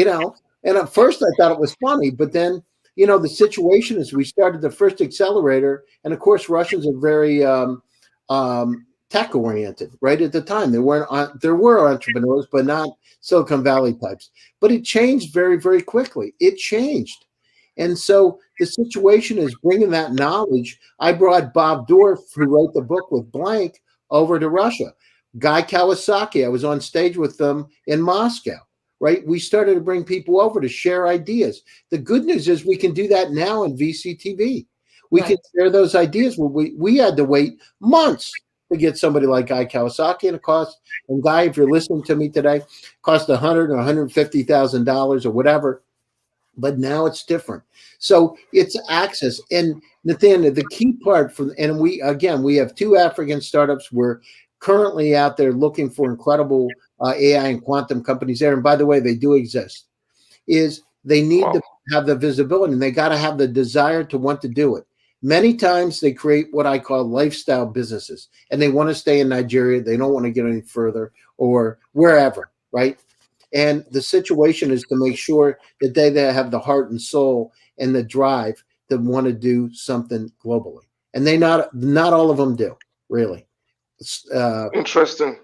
And at first, I thought it was funny, but then the situation is we started the first accelerator, and of course, Russians are very tech oriented. Right at the time, there were entrepreneurs, but not Silicon Valley types. But it changed very, very quickly. It changed. And so the situation is bringing that knowledge. I brought Bob Dorff, who wrote the book with Blank, over to Russia. Guy Kawasaki, I was on stage with them in Moscow, right? We started to bring people over to share ideas. The good news is we can do that now in VCTV. We can share those ideas. We had to wait months to get somebody like Guy Kawasaki, and it cost, and Guy, if you're listening to me today, cost $100,000 or $150,000 or whatever. But now it's different. So it's access. And Nathaniel, the key part and we have 2 African startups. We're currently out there looking for incredible AI and quantum companies there. And by the way, they do exist. Is they need to have the visibility, and they got to have the desire to want to do it. Many times they create what I call lifestyle businesses, and they want to stay in Nigeria. They don't want to get any further or wherever, right? And the situation is to make sure that they have the heart and soul and the drive to want to do something globally. And not all of them do, really. Interesting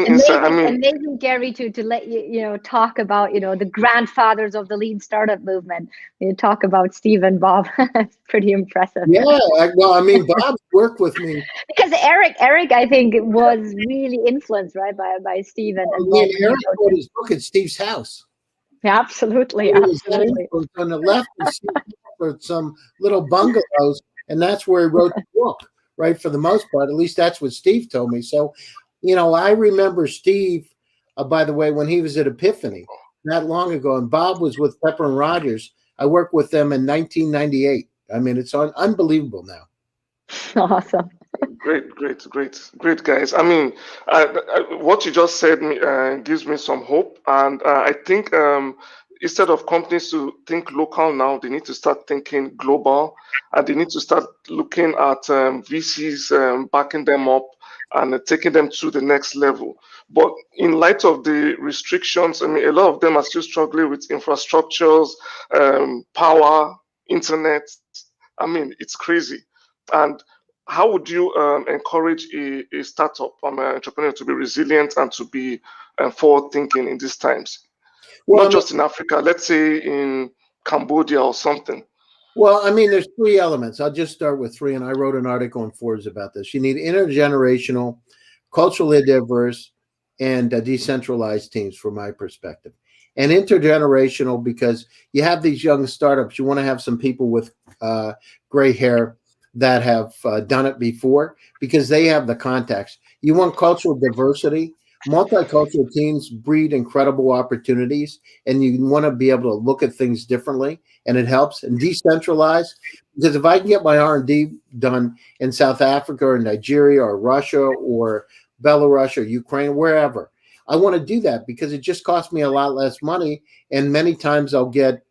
insight. Amazing, Gary, to let you talk about the grandfathers of the lean startup movement. You talk about Steve and Bob. It's pretty impressive. Yeah, Bob worked with me because Eric, I think, was really influenced, right, by Steve and Bob. Eric wrote his book at Steve's house. Yeah, absolutely. On the left, for some little bungalows, and that's where he wrote the book. Right, for the most part, at least that's what Steve told me. So, I remember Steve, by the way, when he was at Epiphany not long ago, and Bob was with Pepper and Rogers. I worked with them in 1998. It's unbelievable now. Awesome. Great, guys. What you just said gives me some hope, and I think instead of companies to think local now, they need to start thinking global, and they need to start looking at VCs backing them up and taking them to the next level. But in light of the restrictions, a lot of them are still struggling with infrastructures, power, internet. It's crazy. And how would you encourage a startup, an entrepreneur, to be resilient and to be forward-thinking in these times? Not just in Africa, let's say in Cambodia or something. Well, there's 3 elements. I'll just start with 3, and I wrote an article in Forbes about this. You need intergenerational, culturally diverse, and decentralized teams, from my perspective. And intergenerational, because you have these young startups, you want to have some people with gray hair that have done it before, because they have the context. You want cultural diversity. Multicultural teams breed incredible opportunities, and you want to be able to look at things differently, and it helps. And decentralized, because if I can get my R&D done in South Africa or Nigeria or Russia or Belarus or Ukraine, wherever, I want to do that because it just costs me a lot less money, and many times I'll get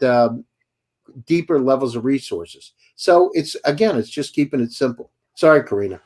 deeper levels of resources. So it's just keeping it simple. Sorry, Karina.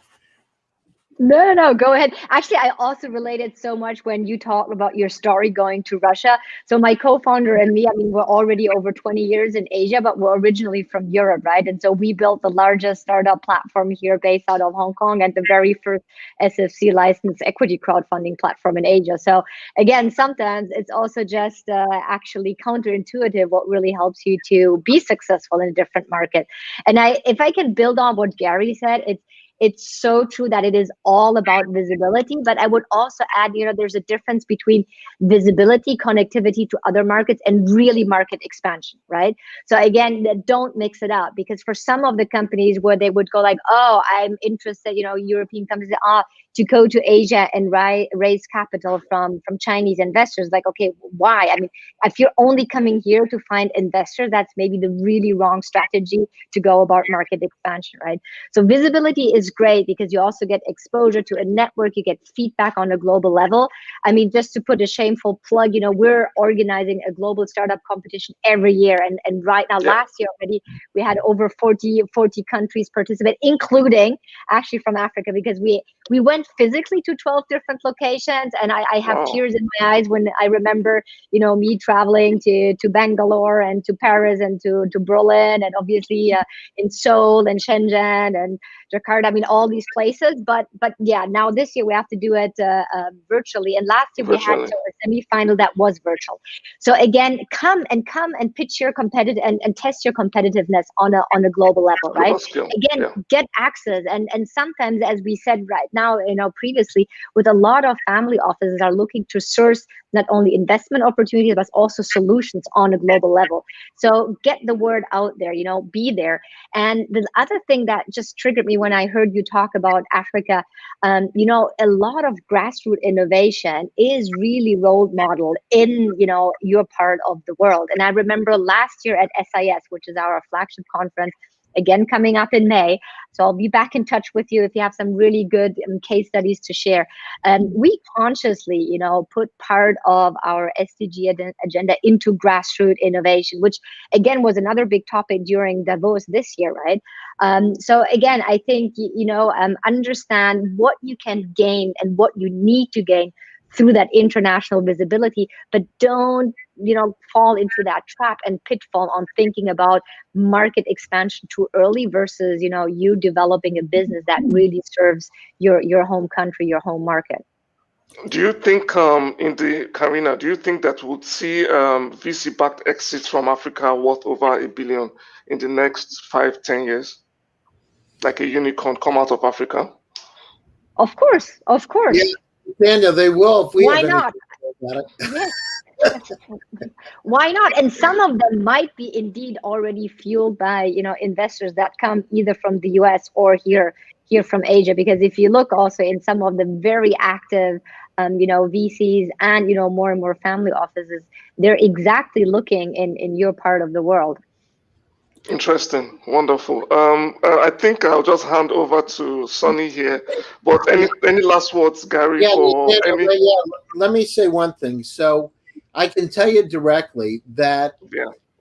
No, go ahead. Actually, I also related so much when you talk about your story going to Russia. So my co-founder and me, we're already over 20 years in Asia, but we're originally from Europe, right? And so we built the largest startup platform here based out of Hong Kong and the very first SFC licensed equity crowdfunding platform in Asia. So again, sometimes it's also just actually counterintuitive what really helps you to be successful in a different market. And if I can build on what Gary said, it's so true that it is all about visibility. But I would also add, there's a difference between visibility, connectivity to other markets, and really market expansion, right? So again, don't mix it up, because for some of the companies where they would go like, oh, I'm interested, European companies, to go to Asia and raise capital from Chinese investors. Like, okay, why? I mean, if you're only coming here to find investors, that's maybe the really wrong strategy to go about market expansion, right? So visibility is great because you also get exposure to a network, you get feedback on a global level. I mean, just to put a shameful plug, we're organizing a global startup competition every year. And right now, last year already, we had over 40 countries participate, including actually from Africa, because we went physically to 12 different locations. And I have tears in my eyes when I remember, me traveling to Bangalore and to Paris and to Berlin, and obviously in Seoul and Shenzhen and Jakarta. I mean, all these places. But yeah, now this year we have to do it virtually. And last year we had a semi-final that was virtual. So again, come and pitch your competitive and test your competitiveness on a global level, right? Again, get access. And sometimes, as we said right now, previously, with a lot of family offices are looking to source not only investment opportunities, but also solutions on a global level. So get the word out there, be there. And the other thing that just triggered me when I heard you talk about Africa, a lot of grassroots innovation is really role modeled in, your part of the world. And I remember last year at SIS, which is our flagship conference, again coming up in May. So I'll be back in touch with you if you have some really good case studies to share. We consciously, put part of our SDG agenda into grassroots innovation, which again was another big topic during Davos this year, right? So again, I think, understand what you can gain and what you need to gain through that international visibility, but don't fall into that trap and pitfall on thinking about market expansion too early versus you developing a business that really serves your home country, your home market. Do you think Karina, do you think that we'll see VC backed exits from Africa worth over $1 billion in the next 5-10 years, like a unicorn come out of Africa? Of course. Yeah, Daniel, they will if we Why have not? About it. Yes. Why not? And some of them might be indeed already fueled by investors that come either from the US or here from Asia. Because if you look also in some of the very active VCs and more and more family offices, they're exactly looking in your part of the world. Interesting, wonderful. I think I'll just hand over to Sonny here. But any last words, Gary? Let me say one thing. So I can tell you directly that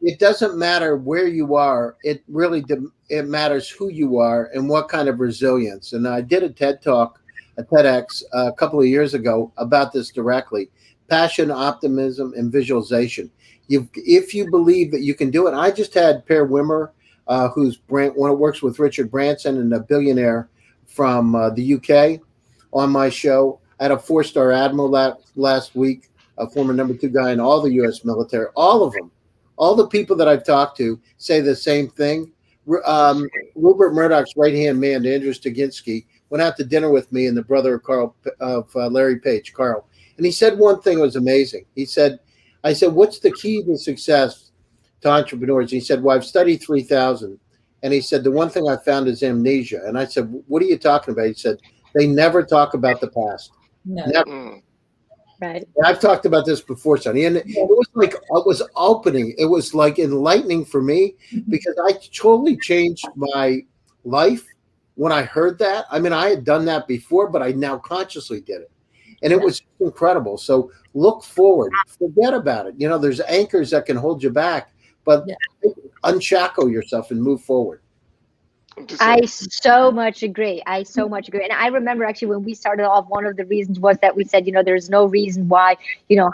it doesn't matter where you are. It really it matters who you are and what kind of resilience. And I did a TED Talk, a TEDx, a couple of years ago about this directly: passion, optimism, and visualization. If you believe that you can do it. I just had Per Wimmer, who's works with Richard Branson and a billionaire from the UK, on my show. I had a 4-star admiral last week, a former #2 guy in all the U.S. military. All of them, all the people that I've talked to say the same thing. Rupert Murdoch's right-hand man, Andrew Staginski, went out to dinner with me and the brother of Larry Page, Carl. And he said one thing was amazing. I said, what's the key to success to entrepreneurs? He said, well, I've studied 3,000. And he said, the one thing I found is amnesia. And I said, what are you talking about? He said, they never talk about the past. No. Never. Right. And I've talked about this before, Sonny. And it was like, it was opening. It was like enlightening for me because I totally changed my life when I heard that. I mean, I had done that before, but I now consciously did it. And it was incredible. So look forward. Forget about it. There's anchors that can hold you back, but unshackle yourself and move forward. I so much agree. And I remember actually when we started off, one of the reasons was that we said, there's no reason why,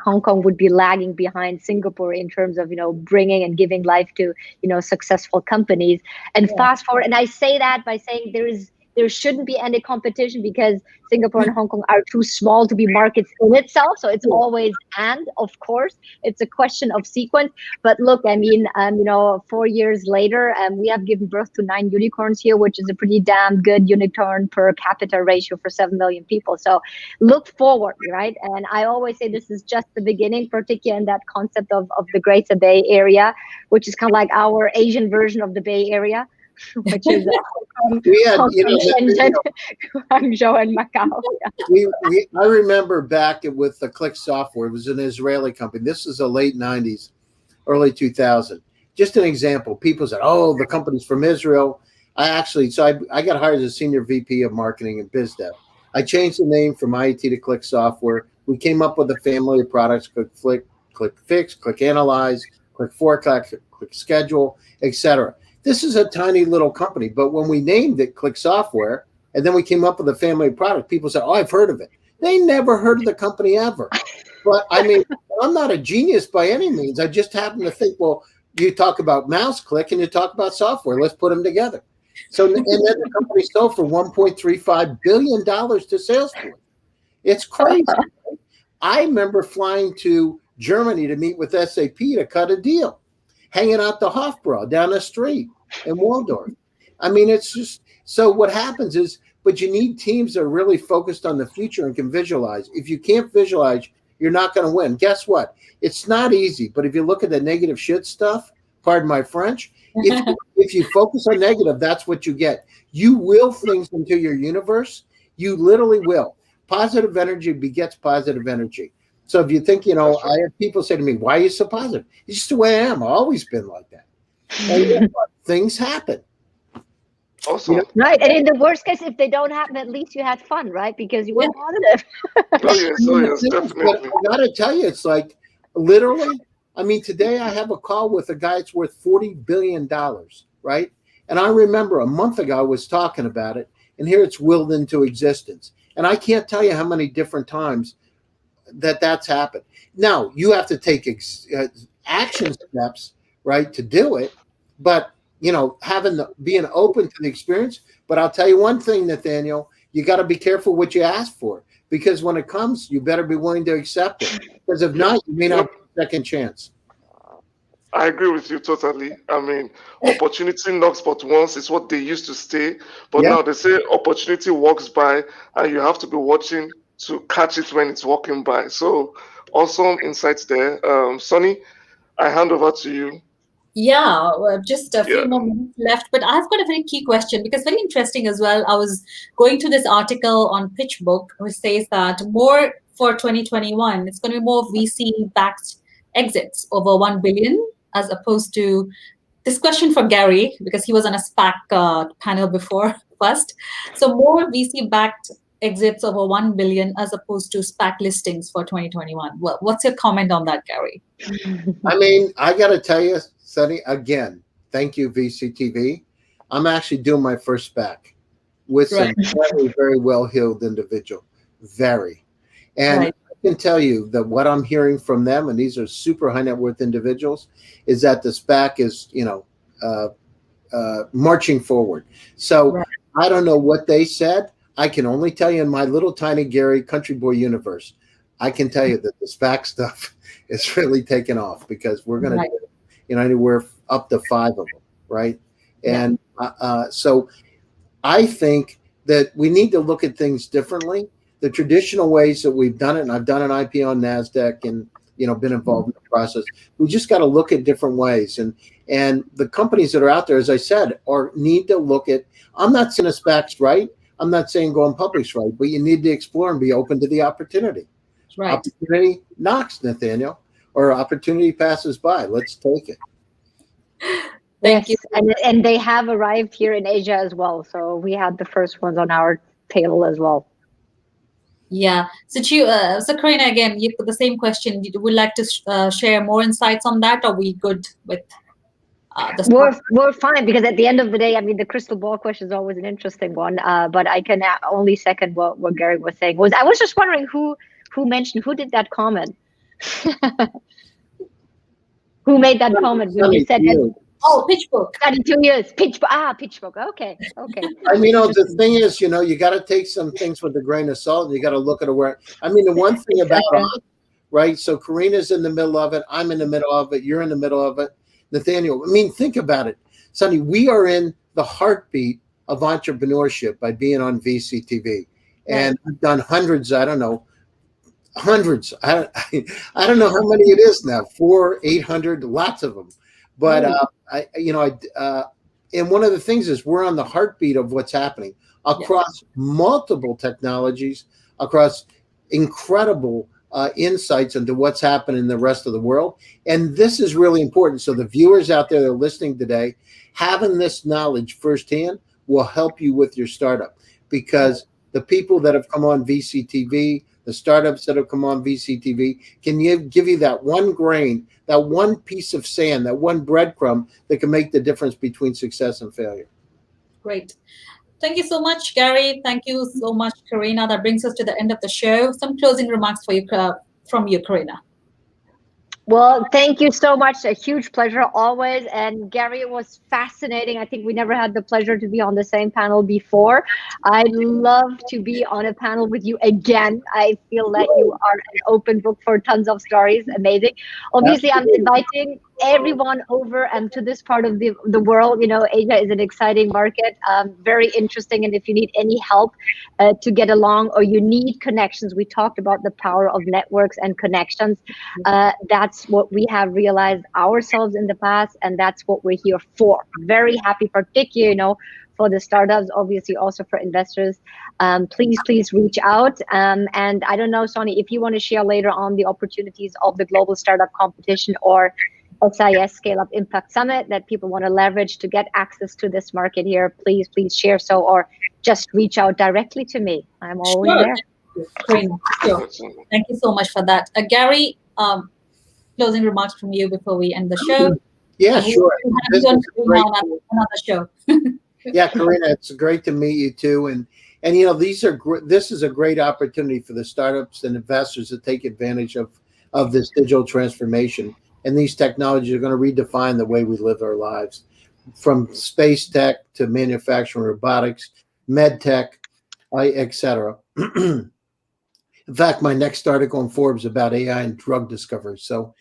Hong Kong would be lagging behind Singapore in terms of, bringing and giving life to, successful companies. And fast forward, and I say that by saying there is there shouldn't be any competition because Singapore and Hong Kong are too small to be markets in itself. So it's always, and of course, it's a question of sequence. But look, I mean, 4 years later, we have given birth to 9 unicorns here, which is a pretty damn good unicorn per capita ratio for 7 million people. So look forward, right? And I always say this is just the beginning, particularly in that concept of the Greater Bay Area, which is kind of like our Asian version of the Bay Area, which is Hong Kong, Shenzhen, Guangzhou, and Macau. I remember back with the Click Software. It was an Israeli company. This is the late 90s, early 2000. Just an example. People said, oh, the company's from Israel. I got hired as a senior VP of marketing and biz dev. I changed the name from IET to Click Software. We came up with a family of products: Click Flick, Click Fix, Click Analyze, Click Forecast, Click Schedule, etc. This is a tiny little company, but when we named it Click Software, and then we came up with a family of product, people said, oh, I've heard of it. They never heard of the company ever. But I mean, I'm not a genius by any means. I just happen to think, well, you talk about mouse click and you talk about software. Let's put them together. So, and then the company sold for $1.35 billion to Salesforce. It's crazy. I remember flying to Germany to meet with SAP to cut a deal, hanging out the Hofbräu down the street in Waldorf. I mean, it's just, so what happens is, but you need teams that are really focused on the future and can visualize. If you can't visualize, you're not going to win. Guess what? It's not easy, but if you look at the negative shit stuff, pardon my French, if you focus on negative, that's what you get. You will things into your universe. You literally will. Positive energy begets positive energy. So if you think, I have people say to me, why are you so positive? It's just the way I am. I've always been like that. And things happen. Awesome. Right. And in the worst case, if they don't happen, at least you had fun, right? Because you were positive. Oh, yes, definitely. But I got to tell you, it's like literally, I mean, today I have a call with a guy that's worth $40 billion, right? And I remember a month ago I was talking about it, and here it's willed into existence. And I can't tell you how many different times that's happened. Now, you have to take action steps, right, to do it. But, being open to the experience. But I'll tell you one thing, Nathaniel, you got to be careful what you ask for, because when it comes, you better be willing to accept it. Because if not, you may not get a second chance. I agree with you totally. I mean, opportunity knocks but once is what they used to say. But now they say opportunity walks by, and you have to be watching to catch it when it's walking by. So awesome insights there. Sonny, I hand over to you. Yeah, well, just a few more minutes left, but I've got a very key question because very interesting as well. I was going to this article on PitchBook which says that more for 2021, it's going to be more VC-backed exits over 1 billion as opposed to this question for Gary because he was on a SPAC panel before first. So more VC-backed exits over 1 billion as opposed to SPAC listings for 2021. Well, what's your comment on that, Gary? I mean, I got to tell you, Sonny, again, thank you, VCTV. I'm actually doing my first SPAC with some very, very well-heeled individual. Very. And I can tell you that what I'm hearing from them, and these are super high net worth individuals, is that the SPAC is, marching forward. So I don't know what they said. I can only tell you in my little tiny Gary country boy universe, I can tell you that the SPAC stuff is really taking off because we're going to do anywhere up to 5 of them, right? And so I think that we need to look at things differently. The traditional ways that we've done it, and I've done an IPO on NASDAQ and been involved in the process. We just got to look at different ways, and the companies that are out there, as I said, need to look at. I'm not saying a SPAC's right. I'm not saying going public's right, but you need to explore and be open to the opportunity. Right. Opportunity knocks, Nathaniel, or opportunity passes by. Let's take it. Thank you. And they have arrived here in Asia as well. So we had the first ones on our table as well. Yeah. So, Karina, again, the same question. Would you like to share more insights on that? Or are we good with We're fine because at the end of the day, I mean, the crystal ball question is always an interesting one. But I can only second what Gary was saying. I was just wondering who did that comment? Who made that comment when you said that Oh, PitchBook. 32 years. PitchBook. Okay. I mean, the thing is, you got to take some things with a grain of salt. And you got to look at where. I mean, the one thing about us, right? So Karina's in the middle of it. I'm in the middle of it. You're in the middle of it. Nathaniel, I mean, think about it. Sonny, we are in the heartbeat of entrepreneurship by being on VCTV. And I've done hundreds, I don't know, hundreds. I don't know how many it is now, 400, 800, lots of them. But, and one of the things is we're on the heartbeat of what's happening across multiple technologies, across incredible insights into what's happening in the rest of the world. And this is really important. So the viewers out there that are listening today, having this knowledge firsthand will help you with your startup, because the people that have come on VCTV, the startups that have come on VCTV can give you that one grain, that one piece of sand, that one breadcrumb that can make the difference between success and failure. Great. Thank you so much, Gary. Thank you so much, Karina. That brings us to the end of the show. Some closing remarks for you, from you, Karina. Well, thank you so much. A huge pleasure always. And Gary, it was fascinating. I think we never had the pleasure to be on the same panel before. I'd love to be on a panel with you again. I feel that you are an open book for tons of stories. Amazing. Obviously, I'm inviting everyone over to this part of the world. Asia is an exciting market, very interesting. And if you need any help to get along, or you need connections, we talked about the power of networks and connections. That's what we have realized ourselves in the past, and that's what we're here for. Very happy, particularly, for the startups, obviously also for investors. Please reach out. And I don't know, Sonny, if you want to share later on the opportunities of the Global Startup Competition or SIS Scale Up Impact Summit that people want to leverage to get access to this market here, please share so, or just reach out directly to me. I'm always there. Great. Thank you so much for that. Gary, closing remarks from you before we end the show. Yeah, sure. Another show. Yeah, Karina, it's great to meet you too. And this is a great opportunity for the startups and investors to take advantage of this digital transformation. And these technologies are going to redefine the way we live our lives, from space tech to manufacturing, robotics, med tech, etc. In fact, my next article in Forbes is about AI and drug discovery. So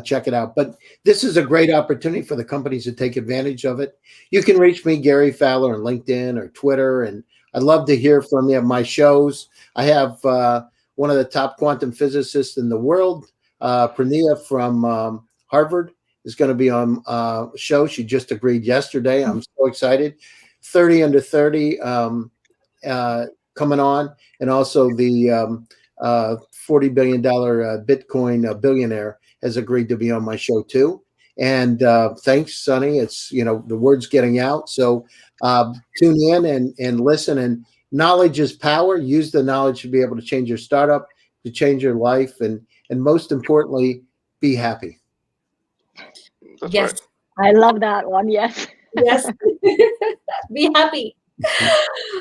check it out. But this is a great opportunity for the companies to take advantage of it. You can reach me, Gary Fowler, on LinkedIn or Twitter. And I'd love to hear from you at my shows. I have one of the top quantum physicists in the world, Pranita from Harvard, is going to be on a show. She just agreed yesterday. I'm so excited. 30 under 30 coming on. And also the $40 billion Bitcoin billionaire has agreed to be on my show too. And thanks, Sonny. It's, the word's getting out. So tune in and listen. And knowledge is power. Use the knowledge to be able to change your startup, to change your life, and most importantly, be happy. That's yes. Right. I love that one. Yes. Yes. Be happy.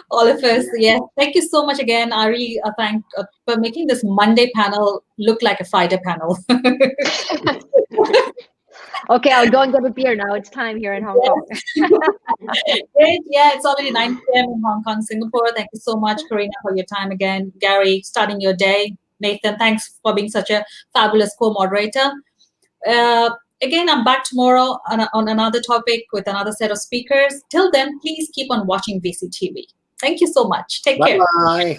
All of us. Yes. Thank you so much again. I really thank for making this Monday panel look like a Friday panel. Okay, I'll go and get a beer now. It's time here in Hong Kong. Great. Yeah, it's already 9 p.m. in Hong Kong, Singapore. Thank you so much, Karina, for your time again. Gary, starting your day. Nathan, thanks for being such a fabulous co-moderator. Again, I'm back tomorrow on another topic with another set of speakers. Till then, please keep on watching VCTV. Thank you so much. Take care. Bye.